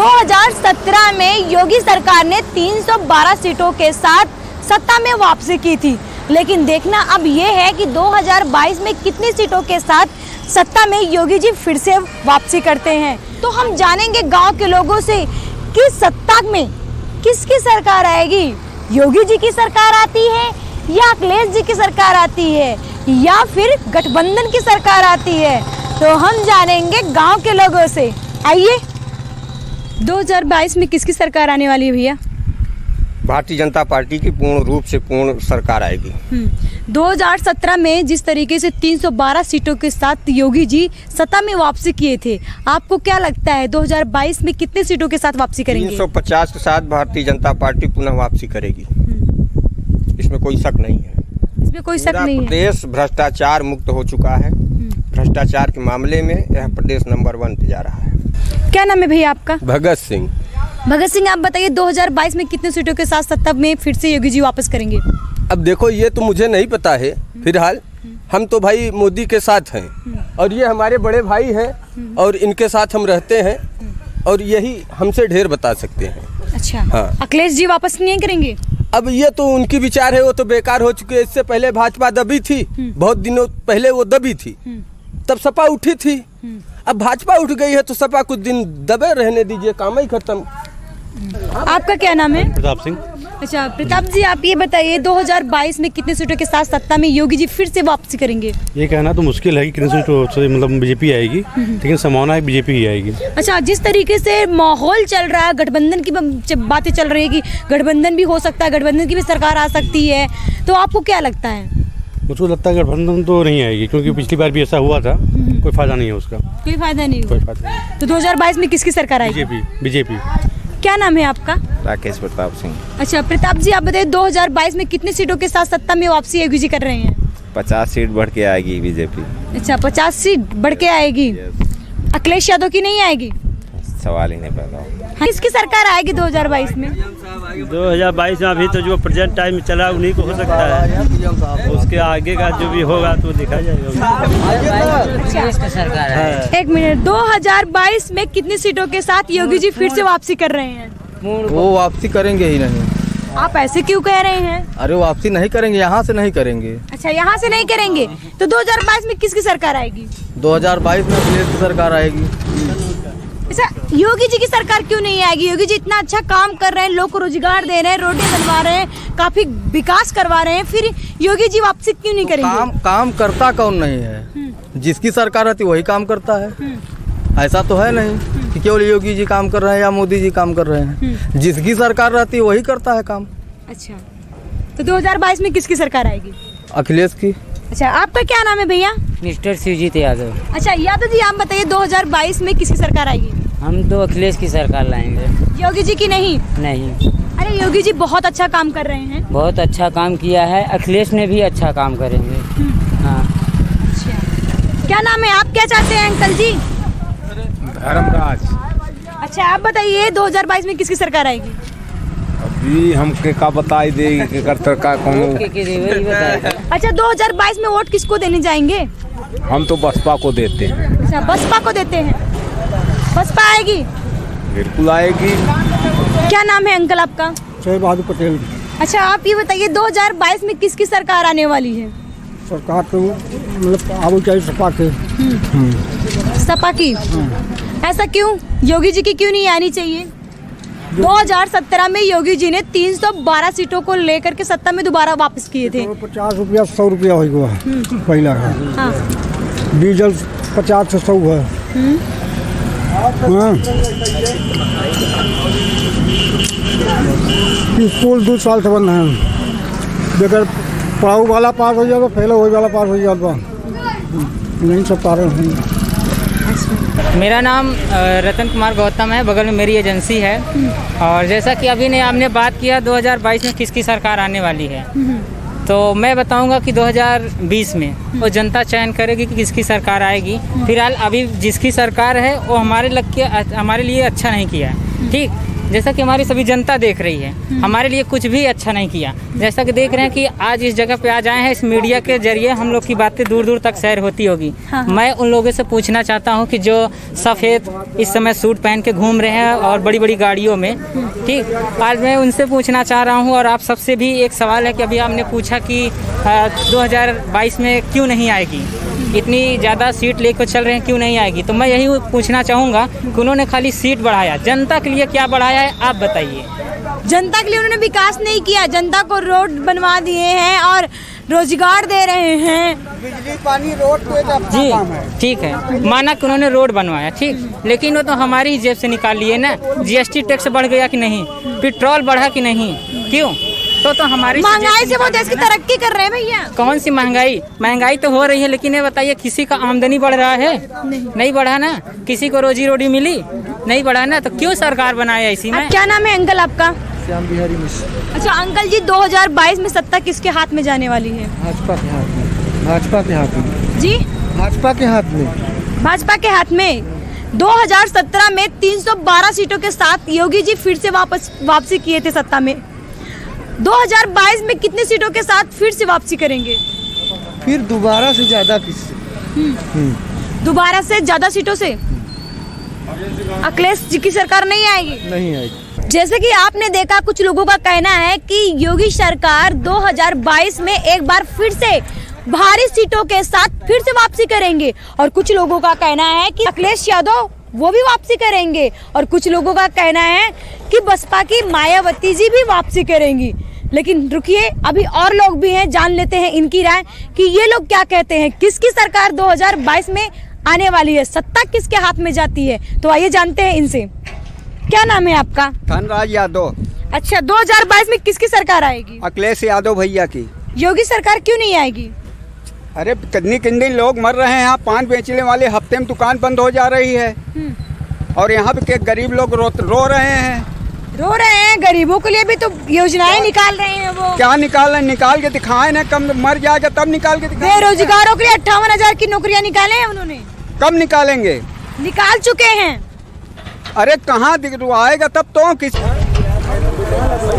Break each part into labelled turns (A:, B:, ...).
A: 2017 में योगी सरकार ने 312 सीटों के साथ सत्ता में वापसी की थी, लेकिन देखना अब ये है कि 2022 में कितनी सीटों के साथ सत्ता में योगी जी फिर से वापसी करते हैं। तो हम जानेंगे गांव के लोगों से कि सत्ता में किसकी सरकार आएगी, योगी जी की सरकार आती है या अखिलेश जी की सरकार आती है या फिर गठबंधन की सरकार आती है। तो हम जानेंगे गांव के लोगों से। आइए, 2022 में किसकी सरकार आने वाली है भैया?
B: भारतीय जनता पार्टी की पूर्ण रूप से पूर्ण सरकार आएगी।
A: 2017 में जिस तरीके से 312 सीटों के साथ योगी जी सत्ता में वापसी किए थे, आपको क्या लगता है 2022 में कितने सीटों के साथ वापसी करेंगे?
B: 350 के साथ भारतीय जनता पार्टी पुनः वापसी करेगी। इसमें कोई शक नहीं है।
A: इसमें कोई शक नहीं है।
B: प्रदेश भ्रष्टाचार मुक्त हो चुका है। भ्रष्टाचार के मामले में यह प्रदेश नंबर 1 पे जा रहा है।
A: क्या नाम है भैया आपका?
C: भगत सिंह।
A: भगत सिंह, आप बताइए 2022 में कितने सीटों के साथ सत्ता में फिर से योगी जी वापस करेंगे?
C: अब देखो, ये तो मुझे नहीं पता है। फिलहाल हम तो भाई मोदी के साथ हैं और ये हमारे बड़े भाई हैं और इनके साथ हम रहते हैं और यही हमसे ढेर बता सकते हैं।
A: अच्छा,
C: हाँ।
A: अखिलेश जी वापस नहीं करेंगे?
C: अब ये तो उनकी विचार है, वो तो बेकार हो चुके। इससे पहले भाजपा दबी थी, बहुत दिनों पहले वो दबी थी, तब सपा उठी थी। अब भाजपा उठ गई है तो सपा कुछ दिन दबे रहने दीजिए, काम ही खत्म।
A: आपका क्या नाम है?
D: प्रताप सिंह।
A: अच्छा प्रताप जी, आप ये बताइए 2022 में कितने सीटों के साथ सत्ता में योगी जी फिर से वापसी करेंगे?
D: ये कहना तो मुश्किल है कि कितने सीटों से मतलब बीजेपी आएगी, लेकिन संभावना है बीजेपी ही आएगी।
A: अच्छा, जिस तरीके से माहौल चल रहा है, गठबंधन की बातें चल रही है कि गठबंधन भी हो सकता है, गठबंधन की भी सरकार आ सकती है, तो आपको क्या लगता है?
D: मुझको लगता है गठबंधन तो नहीं आएगी, क्योंकि पिछली बार भी ऐसा हुआ था। कोई फायदा नहीं है उसका।
A: कोई फायदा नहीं
D: कोई
A: हुआ।
D: फायदा नहीं।
A: तो 2022 में किसकी सरकार आएगी?
D: बीजेपी।
A: क्या नाम है आपका?
B: राकेश प्रताप सिंह।
A: अच्छा प्रताप जी, आप बताइए 2022 में कितने सीटों के साथ सत्ता में वापसी योगी जी कर रहे हैं?
E: 50 सीट बढ़ के आएगी बीजेपी।
A: अच्छा, 50 सीट बढ़ के आएगी। अखिलेश यादव की नहीं आएगी?
E: सवाल ही नहीं पैदा।
A: हाँ, किसकी सरकार आएगी 2022 में?
F: 2022 में अभी तो जो प्रेजेंट टाइम चला उन्हीं को हो सकता है, उसके आगे का जो भी होगा तो देखा जाएगा।
A: एक मिनट, 2022 में कितनी सीटों के साथ योगी जी फिर से वापसी कर रहे हैं?
G: वो वापसी करेंगे ही नहीं।
A: आप ऐसे क्यों कह रहे हैं?
G: अरे वापसी नहीं करेंगे, यहाँ से नहीं करेंगे।
A: अच्छा, यहाँ से नहीं करेंगे, तो 2022 में किसकी सरकार आएगी?
G: 2022 में अखिलेश की सरकार आएगी।
A: अच्छा, योगी जी की सरकार क्यों नहीं आएगी? योगी जी इतना अच्छा काम कर रहे हैं, लोग को रोजगार दे रहे हैं, रोटी बनवा रहे हैं, काफी विकास करवा रहे हैं, फिर योगी जी वापसी क्यों नहीं करेंगे?
G: काम करता कौन नहीं है? जिसकी सरकार रहती वही काम करता है। ऐसा तो है नहीं कि केवल योगी जी काम कर रहे हैं या मोदी जी काम कर रहे हैं। जिसकी सरकार रहती है वही करता है काम।
A: अच्छा, तो 2022 में किसकी सरकार आएगी?
G: अखिलेश की।
A: अच्छा, आपका क्या नाम है भैया?
H: मिस्टर शिवजीत यादव।
A: अच्छा यादव जी, आप बताइए 2022 में किसकी सरकार आएगी?
H: हम तो अखिलेश की सरकार लाएंगे।
A: योगी जी की नहीं?
H: नहीं।
A: अरे योगी जी बहुत अच्छा काम कर रहे हैं।
H: बहुत अच्छा काम किया है, अखिलेश ने भी अच्छा काम करेंगे। हाँ।
A: अच्छा, क्या नाम है? आप क्या चाहते हैं अंकल जी?
I: धर्मराज।
A: अच्छा, आप बताइए 2022 में किसकी सरकार आएगी?
I: अभी हम का बताई देगी का कौन।
A: अच्छा, 2022 में वोट किसको देने जाएंगे?
I: हम तो बसपा को देते हैं।
A: अच्छा, बसपा को देते हैं। बसपा आएगी?
I: बिल्कुल आएगी।
A: क्या नाम है अंकल आपका?
J: जय बहादुर पटेल।
A: अच्छा, आप ये बताइए 2022 में किसकी सरकार आने वाली है?
J: सरकार तो मतलब आगे चाहिए सपा के।
A: सपा की? ऐसा क्यों? योगी जी की क्यों नहीं आनी चाहिए? 2017 में योगी जी ने 312 सीटों को लेकर के सत्ता में दोबारा वापस किए थे।
J: 50 रुपया 100 रुपया होगा पहला।
A: हाँ।
J: डीजल 50 से 100 है। हाँ। स्कूल 2 साल से बंद है। बेगर पढ़ाऊ वाला पास हो जाता, फेल हो वाला पास हो जाता, नहीं सब पा रहे हैं।
H: मेरा नाम रतन कुमार गौतम है, बगल में मेरी एजेंसी है। और जैसा कि अभी ने आपने बात किया 2022 में किसकी सरकार आने वाली है, तो मैं बताऊंगा कि 2020 में वो जनता चयन करेगी कि किसकी सरकार आएगी। फिलहाल अभी जिसकी सरकार है वो हमारे लिए अच्छा नहीं किया है। ठीक, जैसा कि हमारी सभी जनता देख रही है, हमारे लिए कुछ भी अच्छा नहीं किया। जैसा कि देख रहे हैं कि आज इस जगह पे आज आए हैं, इस मीडिया के जरिए हम लोग की बातें दूर दूर तक शेयर होती होगी। मैं उन लोगों से पूछना चाहता हूँ कि जो सफ़ेद इस समय सूट पहन के घूम रहे हैं और बड़ी बड़ी गाड़ियों में, ठीक, आज मैं उनसे पूछना चाह रहा हूँ। और आप सबसे भी एक सवाल है कि अभी आपने पूछा कि 2022 में क्यों नहीं आएगी, इतनी ज़्यादा सीट लेकर चल रहे हैं, क्यों नहीं आएगी। तो मैं यही पूछना चाहूँगा कि उन्होंने खाली सीट बढ़ाया, जनता के लिए क्या बढ़ाया है आप बताइए।
A: जनता के लिए उन्होंने विकास नहीं किया, जनता को रोड बनवा दिए हैं और रोजगार दे रहे हैं,
J: बिजली पानी रोड तो
H: जी ठीक है, माना कि उन्होंने रोड बनवाया, ठीक, लेकिन वो तो हमारी ही जेब से निकाल लिए ना। जीएसटी टैक्स बढ़ गया कि नहीं, पेट्रोल बढ़ा कि नहीं, क्यों? तो हमारी
A: महंगाई से वो देश की तरक्की कर रहे हैं भैया।
H: कौन सी महंगाई? महंगाई तो हो रही है, लेकिन ये बताइए किसी का आमदनी बढ़ रहा है? नहीं बढ़ा ना। किसी को रोजी रोटी मिली? नहीं बढ़ा ना। तो क्यों सरकार बनाया इसी में?
A: क्या नाम है अंकल आपका?
J: श्याम बिहारी मिश्र।
A: अच्छा अंकल जी, 2022 में सत्ता किसके हाथ में जाने वाली है?
J: भाजपा के हाथ में। भाजपा के हाथ में
A: जी,
J: भाजपा के हाथ में।
A: भाजपा के हाथ में। 2017 में 312 सीटों के साथ योगी जी फिर से वापसी किए थे सत्ता में। 2022 में कितनी सीटों के साथ फिर से वापसी करेंगे?
J: फिर दोबारा से ज्यादा किससे?
A: दोबारा से ज्यादा सीटों से अखिलेश जी की सरकार नहीं आएगी?
J: नहीं आएगी।
A: जैसे कि आपने देखा, कुछ लोगों का कहना है कि योगी सरकार 2022 में एक बार फिर से भारी सीटों के साथ फिर से वापसी करेंगे, और कुछ लोगों का कहना है कि अखिलेश यादव वो भी वापसी करेंगे, और कुछ लोगों का कहना है कि बसपा की मायावती जी भी वापसी करेंगी। लेकिन रुकिए, अभी और लोग भी हैं, जान लेते हैं इनकी राय कि ये लोग क्या कहते हैं, किसकी सरकार 2022 में आने वाली है, सत्ता किसके हाथ में जाती है। तो आइए जानते हैं इनसे। क्या नाम है आपका?
B: धनराज यादव।
A: अच्छा, 2022 में किसकी सरकार आएगी?
B: अखिलेश यादव भैया की।
A: योगी सरकार क्यों नहीं आएगी?
B: अरे कितने लोग मर रहे हैं यहाँ, पान बेचने वाले हफ्ते में दुकान बंद हो जा रही है, और यहाँ पे गरीब लोग रो रहे हैं।
A: रो रहे हैं? गरीबों के लिए भी तो योजनाएं निकाल रहे हैं वो।
B: क्या निकाल रहे हैं? निकाल के दिखाए ना, कम मर जाएगा तब निकाल के दिखाए।
A: बेरोजगारों के लिए 58,000 की नौकरियां निकाले हैं उन्होंने।
B: कब निकालेंगे?
A: निकाल चुके हैं।
B: अरे कहाँ आएगा तब तो किस।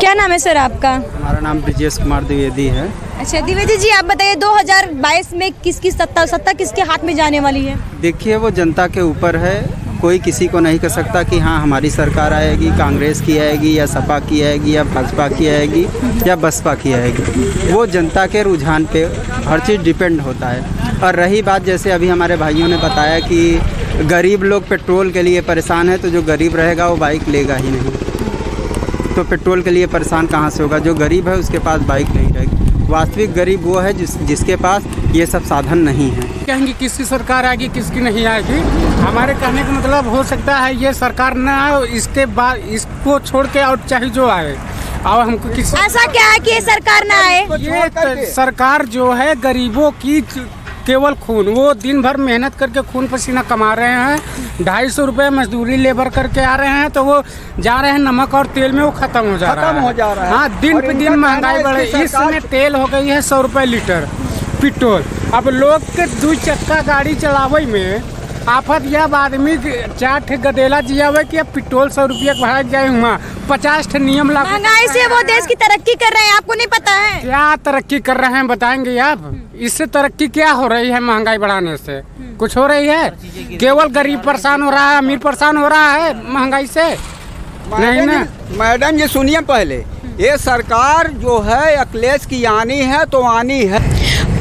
A: क्या नाम है सर आपका?
K: हमारा नाम ब्रजेश कुमार द्विवेदी है।
A: अच्छा द्विवेदी जी, आप बताइए 2022 में किसकी सत्ता किसके हाथ में जाने वाली है?
K: देखिए, वो जनता के ऊपर है, कोई किसी को नहीं कह सकता कि हाँ हमारी सरकार आएगी, कांग्रेस की आएगी या सपा की आएगी या भाजपा की आएगी या बसपा की आएगी। वो जनता के रुझान पे हर चीज़ डिपेंड होता है। और रही बात, जैसे अभी हमारे भाइयों ने बताया कि गरीब लोग पेट्रोल के लिए परेशान है, तो जो गरीब रहेगा वो बाइक लेगा ही नहीं, तो पेट्रोल के लिए परेशान कहाँ से होगा? जो गरीब है उसके पास बाइक नहीं रहेगी। वास्तविक गरीब वो है जिसके पास ये सब साधन नहीं है।
L: कहेंगे किसकी सरकार आएगी किसकी नहीं आएगी, हमारे कहने का मतलब हो सकता है ये सरकार न आए, इसके बाद इसको छोड़ के और चाहे जो आए, और हमको किस
A: ऐसा क्या है कि ये सरकार न आए?
L: ये सरकार जो है गरीबों की केवल खून, वो दिन भर मेहनत करके खून पसीना कमा रहे हैं, 250 रुपये मजदूरी लेबर करके आ रहे हैं, तो वो जा रहे हैं नमक और तेल में वो खत्म हो जा रहा है। हाँ, दिन पे दिन महंगाई बढ़े। इस समय तेल हो गई है 100 रुपये लीटर पेट्रोल। अब लोग के 2 चक्का गाड़ी चलावे में आफत यह आदमी 4 ठे गदेला जियावे कि अब पेट्रोल 100 रुपया बढ़ा जाए, हुआ 50 ठे नियम लागू।
A: महंगाई से वो देश की तरक्की कर रहे हैं, आपको नहीं पता है?
L: क्या तरक्की कर रहे हैं बताएंगे आप? इससे तरक्की क्या हो रही है? महंगाई बढ़ाने से कुछ हो रही है? केवल गरीब परेशान हो रहा है, अमीर परेशान हो रहा है महंगाई से, नहीं ना?
B: मैडम जी सुनिए, पहले ये सरकार जो है अखिलेश की आनी है तो आनी है।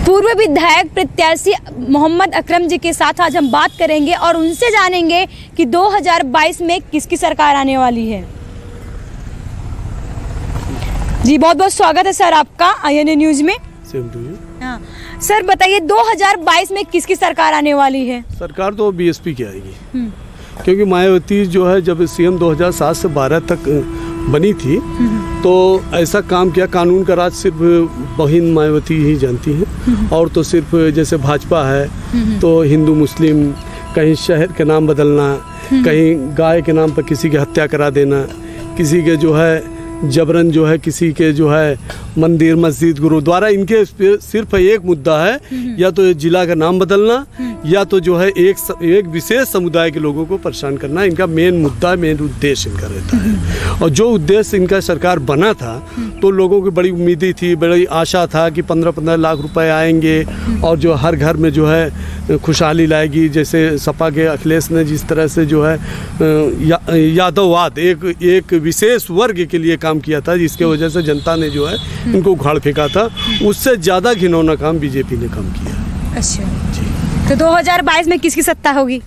A: पूर्व विधायक प्रत्याशी मोहम्मद अकरम जी के साथ आज हम बात करेंगे और उनसे जानेंगे कि 2022 में किसकी सरकार आने वाली है। जी बहुत बहुत स्वागत है सर आपका INA न्यूज में। हाँ सर बताइए 2022 में किसकी सरकार आने वाली है?
M: सरकार तो BSP की आएगी, क्योंकि मायावती जो है जब CM 2007 से 12 तक बनी थी तो ऐसा काम किया, कानून का राज सिर्फ बहन मायावती ही जानती हैं, और तो सिर्फ जैसे भाजपा है तो हिंदू मुस्लिम, कहीं शहर के नाम बदलना, कहीं गाय के नाम पर किसी की हत्या करा देना, किसी के जो है जबरन जो है किसी के जो है मंदिर मस्जिद गुरुद्वारा, इनके सिर्फ एक मुद्दा है, या तो जिला का नाम बदलना या तो जो है एक विशेष समुदाय के लोगों को परेशान करना इनका मेन मुद्दा, मेन उद्देश्य इनका रहता है। और जो उद्देश्य इनका सरकार बना था तो लोगों की बड़ी उम्मीदें थी, बड़ी आशा था कि 15-15 लाख रुपए आएंगे और जो हर घर में जो है खुशहाली लाएगी। जैसे सपा के अखिलेश ने जिस तरह से जो है यादववाद एक विशेष वर्ग के लिए काम किया था, जिसके वजह से जनता ने जो है इनको उखाड़ फेंका था, उससे ज़्यादा घिनौना काम बीजेपी ने काम किया।
A: अच्छा तो 2022 में किसकी सत्ता होगी?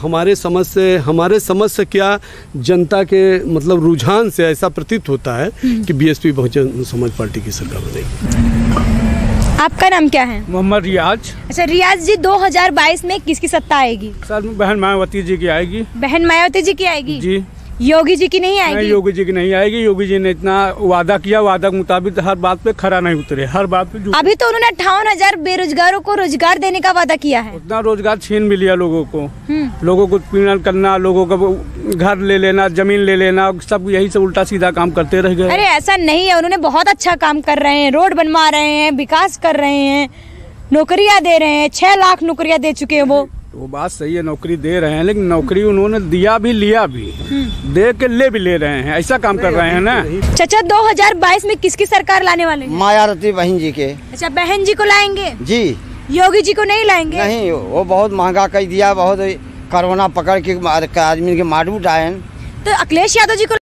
M: हमारे समझ से क्या जनता के मतलब रुझान से ऐसा प्रतीत होता है कि बीएसपी बहुजन समाज पार्टी की सरकार बनेगी।
A: आपका नाम क्या है?
L: मोहम्मद रियाज।
A: अच्छा रियाज जी, 2022 में किसकी सत्ता आएगी?
L: सर बहन मायावती जी की आएगी।
A: बहन मायावती जी की आएगी
L: जी।
A: योगी जी की नहीं आएगी?
L: नहीं, योगी जी की नहीं आएगी। योगी जी ने इतना वादा किया, वादा के मुताबिक हर बात पे खरा नहीं उतरे, हर बात पे
A: अभी तो उन्होंने 58,000 बेरोजगारों को रोजगार देने का वादा किया है।
L: उतना रोजगार छीन भी लिया लोगों को। लोगों को पीड़न करना, लोगों का घर ले लेना, जमीन ले लेना, सब यही सब उल्टा सीधा काम करते रह गए।
A: अरे ऐसा नहीं है, उन्होंने बहुत अच्छा काम कर रहे हैं, रोड बनवा रहे हैं, विकास कर रहे हैं, नौकरियां दे रहे हैं, 6 लाख नौकरियां दे चुके हैं वो
L: बात सही है, नौकरी दे रहे हैं, लेकिन नौकरी उन्होंने दिया भी लिया भी, दे के ले भी ले रहे हैं, ऐसा काम कर रहे हैं ना।
A: चाचा 2022 में किसकी सरकार लाने वाले हैं?
N: मायावती बहन जी के।
A: अच्छा बहन जी को लाएंगे
N: जी,
A: योगी जी को नहीं लाएंगे?
N: नहीं, वो बहुत महंगा कर दिया, बहुत कोरोना पकड़ के आदमी के मारू डायन।
A: तो अखिलेश यादव जी को